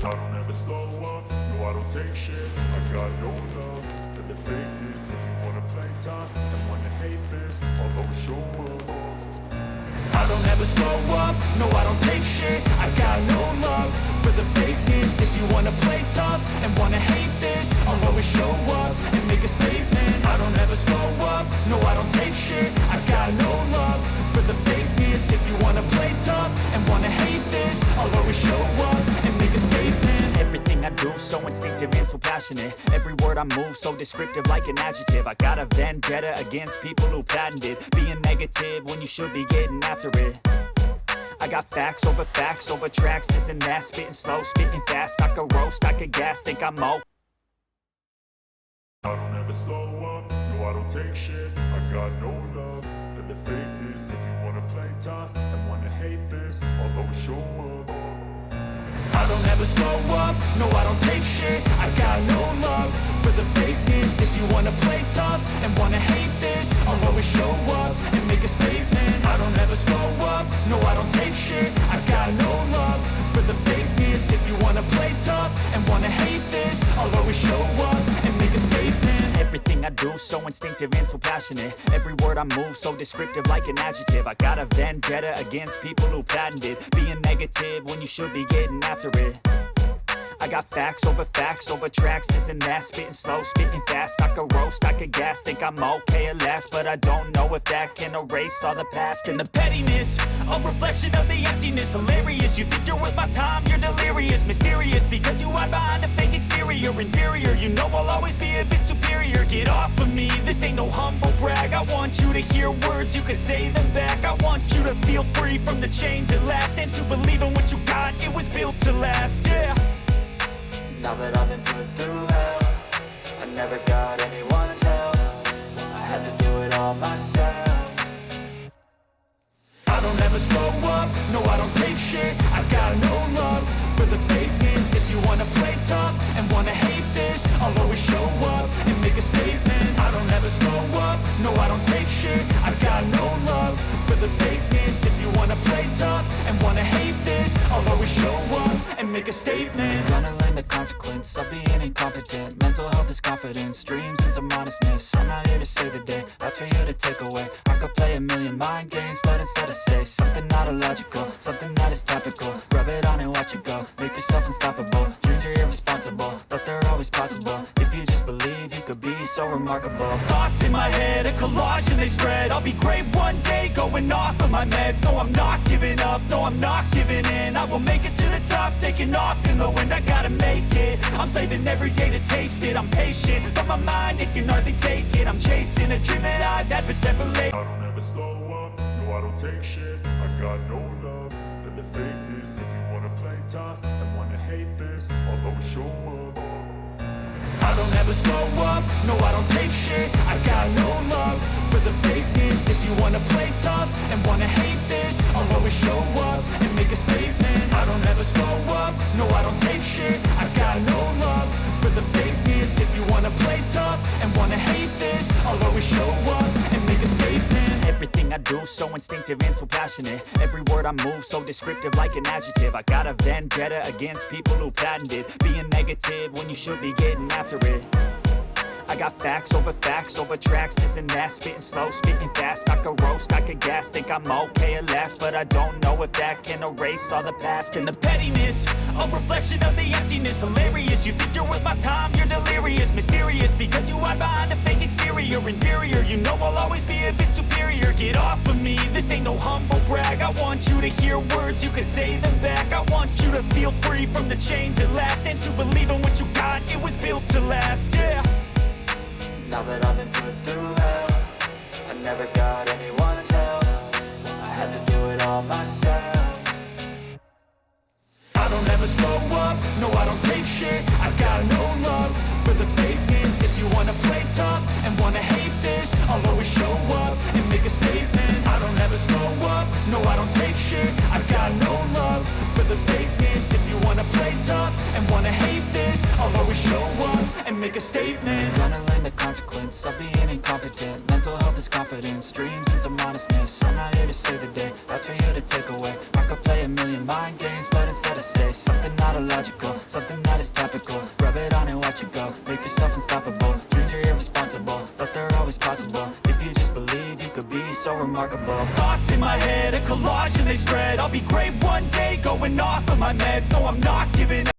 I don't ever slow up, no I don't take shit. I got no love for the fakeness. If you wanna play tough and wanna hate this, I'll always show up. I don't ever slow up, no I don't take shit. I got no love for the fakeness. If you wanna play tough and wanna hate this, I'll always show up and make a statement. I don't ever slow up, no I don't take shit. I got no love for the fakeness. If you wanna play tough and wanna hate this, I'll always show up and make a statement. Everything I do so instinctive and so passionate. Every word I move so descriptive like an adjective. I got a vendetta against people who patented being negative when you should be getting after it. I got facts over tracks, this and that. Spitting slow, spitting fast. I could roast, I could gas, think I'm I don't ever slow up, no I don't take shit. I got no love for the fakeness. If you wanna play tough and wanna hate this, I'll always show up. I don't ever slow up, no I don't take shit. I got no love for the fakeness. If you wanna play tough and wanna hate this, I'll always show up and make a statement. I don't ever slow up, no I don't take shit. I got no love for the fakeness. If you wanna play tough and wanna hate this, I'll always show up and make a statement. Everything I do so instinctive and so passionate. Every word I move so descriptive like an adjective. I got a vendetta against people who patented being negative when you should be getting after it. I got facts over tracks, this and that. Spitting slow, spitting fast. I could roast, I could gas, think I'm okay at last. But I don't know if that can erase all the past. And the pettiness, a reflection of the emptiness. Hilarious, you think you're worth my time, you're delirious. Mysterious, because you hide behind a fake exterior. Inferior, you know I'll always be a bit superior. Get off of me, this ain't no humble brag. I want you to hear words, you can say them back. I want you to feel free from the chains at last, and to believe in what you got, it was built to last, yeah. Now that I've been put through hell, I never got anyone's help. I had to do it all myself. I don't ever slow up, no I don't take shit. I got no love for the fakeness. If you wanna play tough and wanna hate this, I'll always show up and make a statement. I don't ever slow up, no I don't take shit. I got no love for the fakeness. If you wanna play tough and wanna hate this, I'll always show up and make a statement. Gonna learn the consequence of being incompetent. Mental health is confidence, dreams and some modestness. I'm not here to save the day, that's for you to take away. I could play a million mind games, but instead I say something not illogical, something that is topical. Rub it on and watch it go, make yourself unstoppable. Dreams are irresponsible, but they're always possible. If you just believe, you could be so remarkable. Thoughts in my head, a collage and they spread. I'll be great one day, going off of my meds. No, I'm not giving up, no, I'm not giving in. I will make it to the top, taking off in the wind. I gotta make it, I'm saving every day to taste it. I'm patient, but my mind, it can hardly take it. I'm chasing a dream that I've had for several days. I don't ever slow up, no I don't take shit. I got no love for the fakeness. If you wanna play tough and wanna hate this, I'll always show up. I don't ever slow up, no I don't take shit. I got no love for the fakeness. If you wanna play tough and wanna hate this, I'll always show up and make a statement. I don't ever slow up, no I don't take shit. I got no love for the fakeness. If you wanna play tough and wanna hate this, I'll always show up and make a statement. Everything I do so instinctive and so passionate. Every word I move so descriptive like an adjective. I got a vendetta against people who patented being negative when you should be getting after it. I got facts over tracks, this and that. Spitting slow, spitting fast. I could roast, I could gas, think I'm okay at last. But I don't know if that can erase all the past. And the pettiness, a reflection of the emptiness. Hilarious, you think you're worth my time, you're delirious. Mysterious, because you hide behind a fake exterior. Inferior, you know I'll always be a bit superior. Get off of me, this ain't no humble brag. I want you to hear words, you can say them back. I want you to feel free from the chains at last, and to believe in what you got, it was built to last, yeah. Now that I've been put through hell, I never got anyone's help. I had to do it all myself. I don't ever slow up, no I don't take shit. I got no love for the fakeness. If you wanna play tough and wanna hate this, I'll always show up and make a statement. I don't ever slow up, no I don't take shit. I got no love for the fakeness. If you wanna play tough and wanna hate this, I'll always show up and make a statement. Gonna learn the consequence of being incompetent. Mental health is confidence, dreams and some honestness. I'm not here to save the day, that's for you to take away. I could play a million mind games, but instead I say something not illogical. logical, something that is topical. Rub it on and watch it go, make yourself unstoppable. Dreams are irresponsible, but they're always possible. If you just believe, you could be so remarkable. Thoughts in my head, a collage and they spread. I'll be great one day, going off of my meds. No, I'm not giving